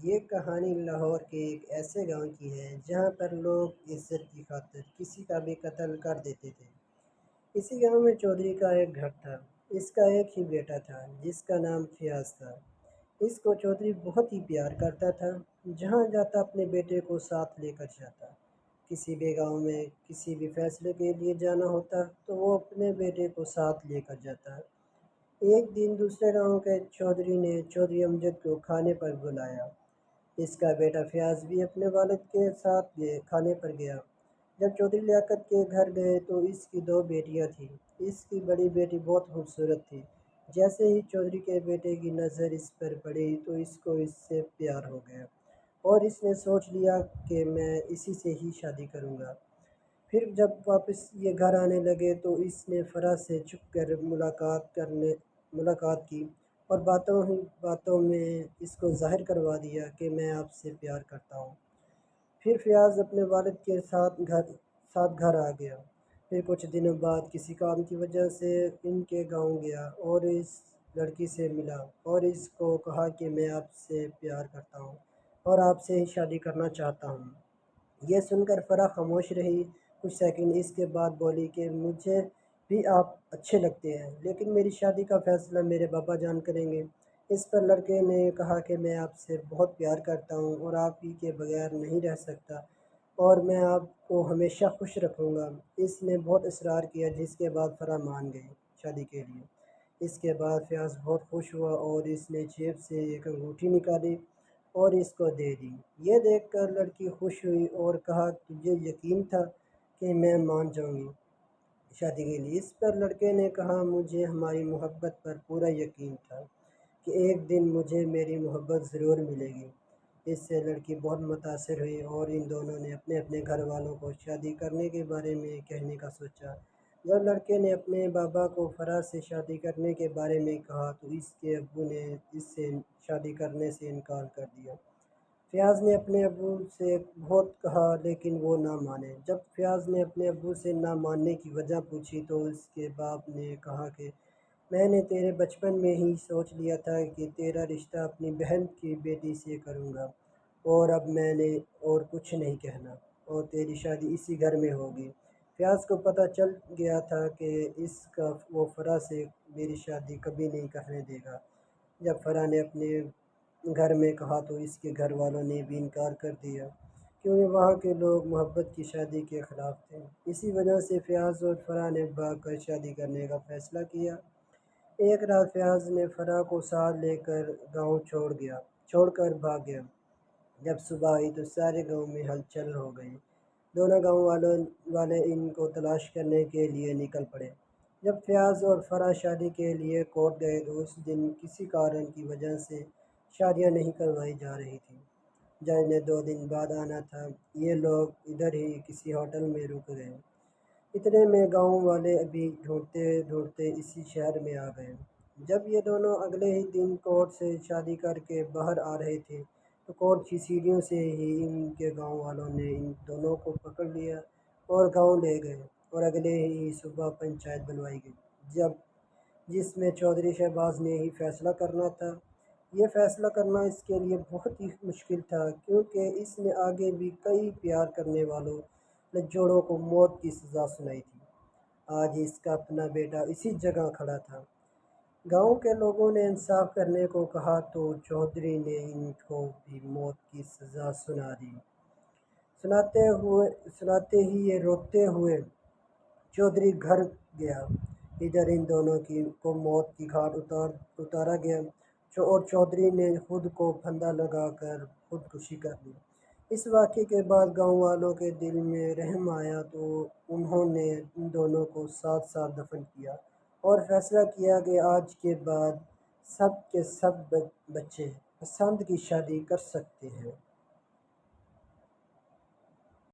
یہ کہانی لاہور کے ایک ایسے گاؤں کی ہے جہاں پر لوگ عزت کی خاطر کسی کا بھی قتل کر دیتے تھے۔ اسی گاؤں میں چودھری کا ایک گھر تھا۔ اس کا ایک ہی بیٹا تھا جس کا نام فیاض تھا۔ اس کو چودھری بہت ہی پیار کرتا تھا۔ جہاں جاتا اپنے بیٹے کو ساتھ لے کر جاتا۔ کسی بھی گاؤں میں کسی بھی فیصلے کے لیے جانا ہوتا تو وہ اپنے بیٹے کو ساتھ لے کر جاتا۔ ایک دن دوسرے گاؤں کے چودھری نے چودھری امجد کو کھانے پر بلایا۔ اس کا بیٹا فیاض بھی اپنے والد کے ساتھ کھانے پر گیا۔ جب چودھری لیاقت کے گھر گئے تو اس کی دو بیٹیاں تھیں۔ اس کی بڑی بیٹی بہت خوبصورت تھی۔ جیسے ہی چودھری کے بیٹے کی نظر اس پر پڑی تو اس کو اس سے پیار ہو گیا اور اس نے سوچ لیا کہ میں اسی سے ہی شادی کروں گا۔ پھر جب واپس یہ گھر آنے لگے تو اس نے فرح سے چھپ کر ملاقات کی اور باتوں ہی باتوں میں اس کو ظاہر کروا دیا کہ میں آپ سے پیار کرتا ہوں۔ پھر فیاض اپنے والد کے ساتھ گھر آ گیا۔ پھر کچھ دنوں بعد کسی کام کی وجہ سے ان کے گاؤں گیا اور اس لڑکی سے ملا اور اس کو کہا کہ میں آپ سے پیار کرتا ہوں اور آپ سے ہی شادی کرنا چاہتا ہوں۔ یہ سن کر فرح خاموش رہی۔ کچھ سیکنڈ اس کے بعد بولی کہ مجھے بھی آپ اچھے لگتے ہیں لیکن میری شادی کا فیصلہ میرے بابا جان کریں گے۔ اس پر لڑکے نے کہا کہ میں آپ سے بہت پیار کرتا ہوں اور آپ ہی کے بغیر نہیں رہ سکتا اور میں آپ کو ہمیشہ خوش رکھوں گا۔ اس نے بہت اصرار کیا جس کے بعد فرح مان گئی شادی کے لیے۔ اس کے بعد فیاض بہت خوش ہوا اور اس نے جیب سے ایک انگوٹھی نکالی اور اس کو دے دی۔ یہ دیکھ کر لڑکی خوش ہوئی اور کہا تجھے یقین تھا کہ میں مان جاؤں گی شادی کے لیے؟ اس پر لڑکے نے کہا مجھے ہماری محبت پر پورا یقین تھا کہ ایک دن مجھے میری محبت ضرور ملے گی۔ اس سے لڑکی بہت متاثر ہوئی اور ان دونوں نے اپنے اپنے گھر والوں کو شادی کرنے کے بارے میں کہنے کا سوچا۔ جب لڑکے نے اپنے بابا کو فرح سے شادی کرنے کے بارے میں کہا تو اس کے ابو نے اس سے شادی کرنے سے انکار کر دیا۔ فیاض نے اپنے ابو سے بہت کہا لیکن وہ نہ مانے۔ جب فیاض نے اپنے ابو سے نہ ماننے کی وجہ پوچھی تو اس کے باپ نے کہا کہ میں نے تیرے بچپن میں ہی سوچ لیا تھا کہ تیرا رشتہ اپنی بہن کی بیٹی سے کروں گا اور اب میں نے اور کچھ نہیں کہنا اور تیری شادی اسی گھر میں ہوگی۔ فیاض کو پتہ چل گیا تھا کہ اس کا وہ فرح سے میری شادی کبھی نہیں کرنے دے گا۔ جب فرح نے اپنے گھر میں کہا تو اس کے گھر والوں نے بھی انکار کر دیا کیونکہ وہاں کے لوگ محبت کی شادی کے خلاف تھے۔ اسی وجہ سے فیاض اور فرح نے بھاگ کر شادی کرنے کا فیصلہ کیا۔ ایک رات فیاض نے فرح کو ساتھ لے کر گاؤں چھوڑ کر بھاگ گیا۔ جب صبح آئی تو سارے گاؤں میں ہلچل ہو گئی۔ دونوں گاؤں والے ان کو تلاش کرنے کے لیے نکل پڑے۔ جب فیاض اور فرح شادی کے لیے کورٹ گئے تو اس دن کسی کارن کی وجہ سے شادیاں نہیں کروائی جا رہی تھیں۔ جج نے 2 دن بعد آنا تھا۔ یہ لوگ ادھر ہی کسی ہوٹل میں رک گئے۔ اتنے میں گاؤں والے ابھی ڈھونڈتے ڈھونڈتے اسی شہر میں آ گئے۔ جب یہ دونوں اگلے ہی دن کورٹ سے شادی کر کے باہر آ رہے تھے تو کورٹ کی سیڑھیوں سے ہی ان کے گاؤں والوں نے ان دونوں کو پکڑ لیا اور گاؤں لے گئے اور اگلے ہی صبح پنچایت بلوائی گئی جس میں چودھری شہباز نے ہی فیصلہ کرنا تھا۔ یہ فیصلہ کرنا اس کے لیے بہت ہی مشکل تھا کیونکہ اس نے آگے بھی کئی پیار کرنے والوں لچھڑوں کو موت کی سزا سنائی تھی۔ آج اس کا اپنا بیٹا اسی جگہ کھڑا تھا۔ گاؤں کے لوگوں نے انصاف کرنے کو کہا تو چودھری نے ان کو بھی موت کی سزا سنا دی۔ سناتے ہی یہ روتے ہوئے چودھری گھر گیا۔ ادھر ان دونوں کو موت کی گھاٹ اتارا گیا اور چودھری نے خود کو پھندا لگا کر خودکشی کر لی۔ اس واقعے کے بعد گاؤں والوں کے دل میں رحم آیا تو انہوں نے ان دونوں کو ساتھ ساتھ دفن کیا اور فیصلہ کیا کہ آج کے بعد سب کے سب بچے پسند کی شادی کر سکتے ہیں۔